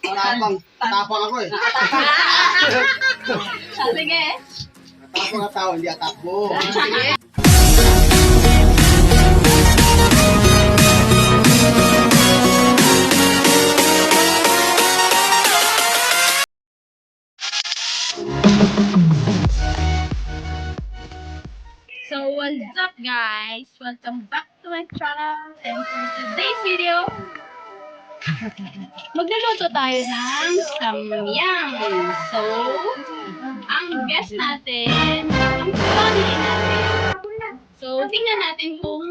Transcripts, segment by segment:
Tapang ako eh. Sige. Tapang na tao, hindi atakbo. Sige. So what's up guys? Welcome back to my channel, and for today's video, magluluto tayo ng samyang. So, ang guest natin, ang family natin. So, tingnan natin kung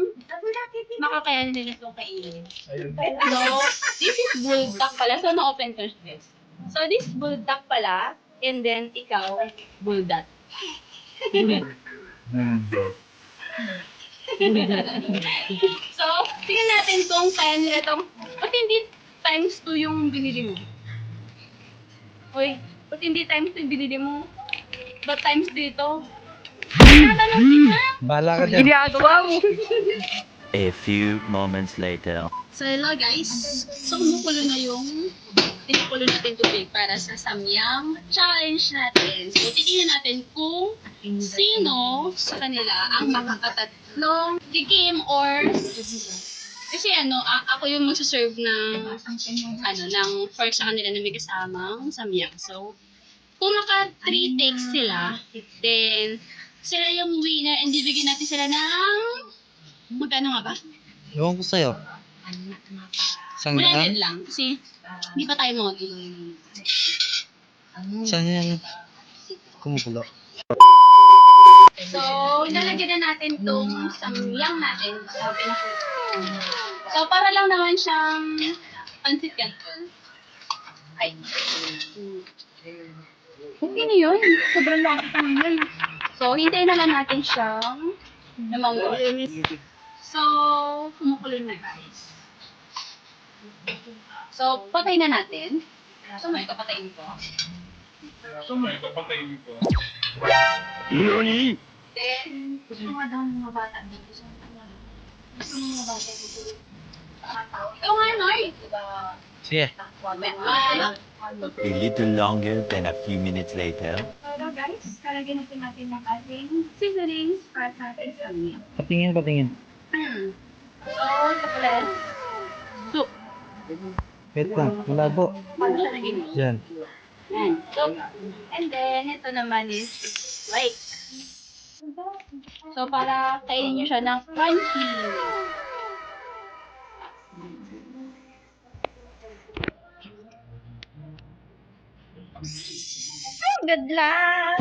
makakayanin nila itong kainin. So, this is bulldog pala. So, na-open ko siya. So, this bulldog pala, and then ikaw, bulldog. So, tingnan natin kung kaya nila itong, ba't hindi times 2 yung binili mo? Uy, ba't hindi times 2 yung binili mo? Ba't times dito? Tatanong kita. Bahala ka dyan. Ginagawa mo. A few moments later. So, hello guys. So, kumukulo na yung tinukulo natin tubig para sa samyang challenge natin. So, titignan natin kung sino sa kanila ang makakatatlong tikim or kasi ako yung magsaserve ng ng first sa kanila na may kasamang samyang. So, kung naka 3 takes sila, then sila yung winner and bibigyan natin sila ng magkano nga ba? Ewan ko sa'yo. Isang 100 daan? lang. Kasi, hindi pa tayo mo. Saan yan? Kumukulo. So, ilalagyan na natin itong samyang natin sa pinakulo. So, para lang naman siyang pansit canton. Ay. Hindi na yun. Sobrang laki pa naman. So, hintayin na lang natin siyang lumangon. So, kumukulo na guys. So, patay na natin. So, may papatayin ko. NANI?! Then, gusto mo nga daw ng mga bata dito. Gusto mo mga bata dito. Ikaw nga, Noy! Diba? Sige. A little longer than a few minutes later. So, guys, kalagyan natin ng ating seasonings para sa ating samyang. Patingin. So, ito pala. Soup. Wait lang. Malabo. Paano siya naging? Diyan. Yan. Soup. And then, ito naman is like. So, para kainin nyo siya ng crunchy. Good luck!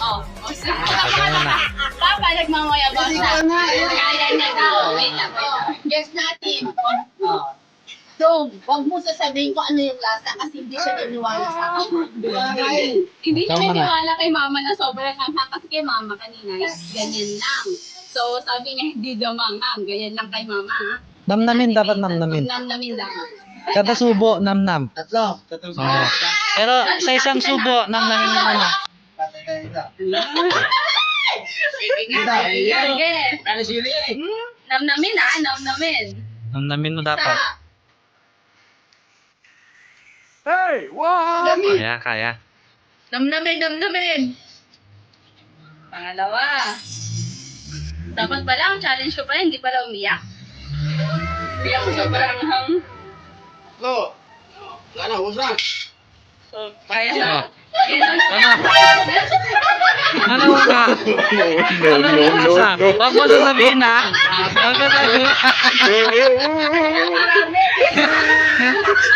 Oh, Papa, nagmamayabang siya. Kaya niya daw. Wait lang. Guess natin. So, wag mo sasabihin ko ano yung lasa kasi hindi siya niniwala sa akin. Hindi siya niniwala kay mama na sobrang hanga kasi kay mama kanina, ganyan lang. So, sabi niya, hindi daw manghang. Ganyan lang kay mama. Namnamin, dapat namnamin. Namnamin lang. Kada subo, namnam. Tatlo. Oo. Pero sa isang subo, namnamin mo muna. Sige nga. Sige. Ano sili? Namnamin namnamin. Namnamin mo dapat. Hey! Wow! Kaya. Namnamin. Pangalawa. Dapat pala, ang challenge ko pala, hindi pala umiyak. Umiyak ko sobrang hang. Lo! Sana, huwag na. Kaya Oh. na. Ano ka? No. Wag mo sasabihin ha. Wag mo sasabihin.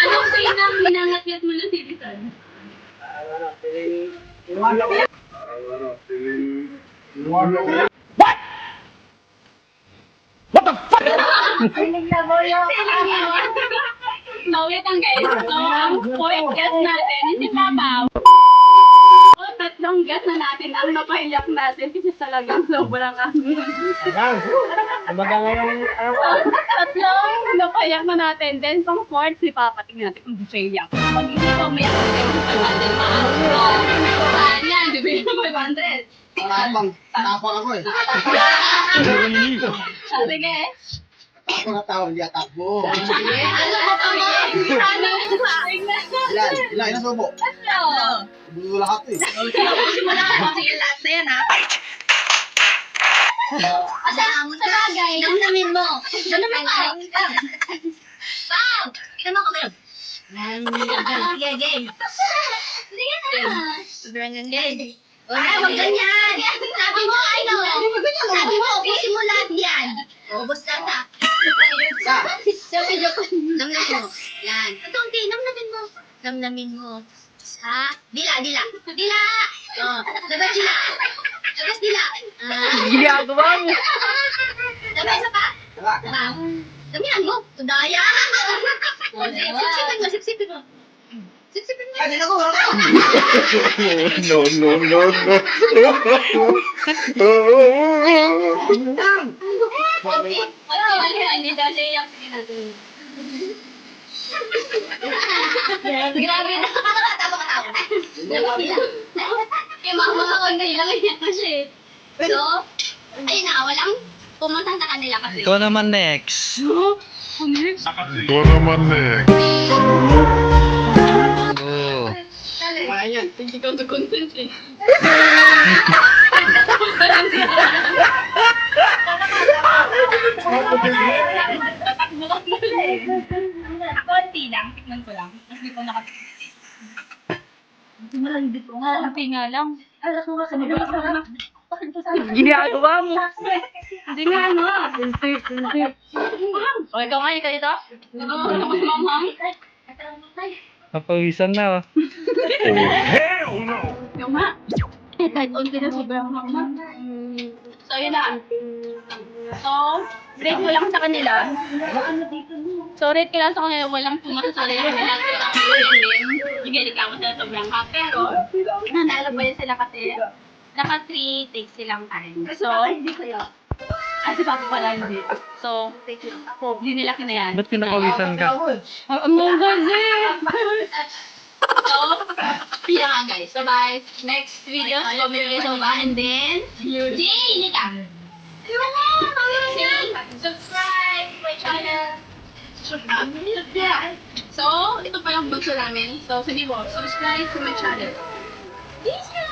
Anong pinangat-ngat mo na tilitan? No, wait lang guys. So, ang point guess natin, hindi Papa. So, tatlong guess na natin ang napahiyak natin kasi talagang sobrang amin. Umaga ngayon, Tatlong napahiyak na natin. Then, pang fourth, si Papa. Tingnan natin kung siya iyak. Pag hindi pa umiyak, natin maano. Yan, bibigyan mo 500. tapang ako eh. Sige. Tapang na tao, hindi atakbo. Sige. Ano mo pa mo? Ano mo pa? Ilan na subo? Ano? Bulo lahat eh. Simula ko. Sige, last na yan ha. Sa bagay. Namnamin mo. Namnamin mo. Pao! Tignan mo kami. Sige, game. Sige na. Sobrang game. Ay, wag ganyan. Sabi mo, ay no. Sabi mo, ubusin mo lahat yan. Ubus lang ha. Sabi niyo ko. Namnamin mo. Yan. Tunti, namnamin mo. Namnamin mo. Ha? Dila. Oh, labas dila. Labas dila. Ginagawa mo. Labas isa pa. Damihan mo. Tudaya. Sipsipin mo. Ano na ko? Hindi dali yung sige natin. Grabe na. Tawa. Labas dila. Kaya mama ko lang yan kasi. So, ayun na, walang pumunta sa kanila kasi. Ikaw naman next. No? Ikaw naman next. Oh. Kumain yan. Hindi ko to content eh. Konti lang. Tignan ko lang. Mas di ko nakapit. Konti nga lang. Alas mo kasi ginagawa mo. Hindi nga ano. O, ikaw nga, ikaw dito? Oo, tapos mama. Napawisan na oh. Yung nga. Kahit unti na sobrang mama. So, yun na. So, break mo lang sa kanila. So, rate ko lang sa kanya, walang pumasasabi ko sila. Bigyan ka mo sa sobrang ka. Pero, nanalo pa yun sila kasi naka 3 takes silang time. So, hindi kayo. Kasi papi pala hindi. So, hindi nila kinayan. Ba't pinakawisan ka? Among kasi! So, yun nga guys. So, bye. Next video, comment kayo sa baba. And then, Jay, hindi ka. Subscribe to my channel. So, ito pa yung bagso namin. So, sabi mo, subscribe to my channel. Please ka!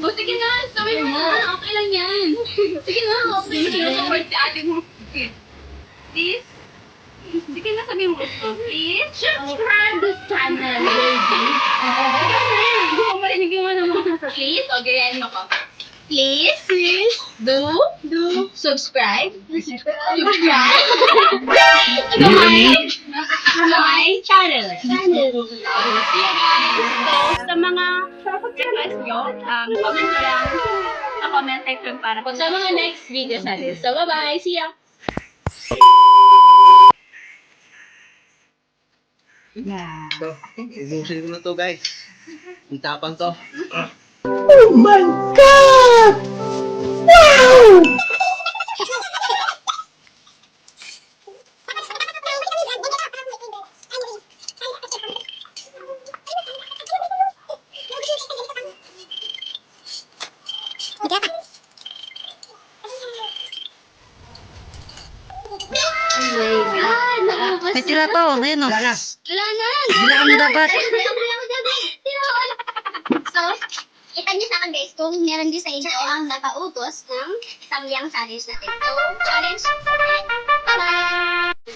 O, sige na. Sabi mo na. Okay lang yan. Sige na. Okay. Sinusupport si ate mo. Please. Sige na, sabi mo. Please, subscribe this channel, baby. Hindi ko marinig yung ano mo. Please, o, gayahin mo ko. Please, do subscribe to my channel. So, sa mga request nyo, comment ko lang sa comment section para sa mga next videos natin. So, bye-bye! See ya! So, ibusin ko na to guys. Ang tapang to. May tira pa, oh. Ayun, oh. Wala na. Wala na! Hindi na kami dapat. So, kita niyo sa akin guys, kung meron din sa inyo ang nakautos ng samyang challenge natin. So, challenge. Bye-bye!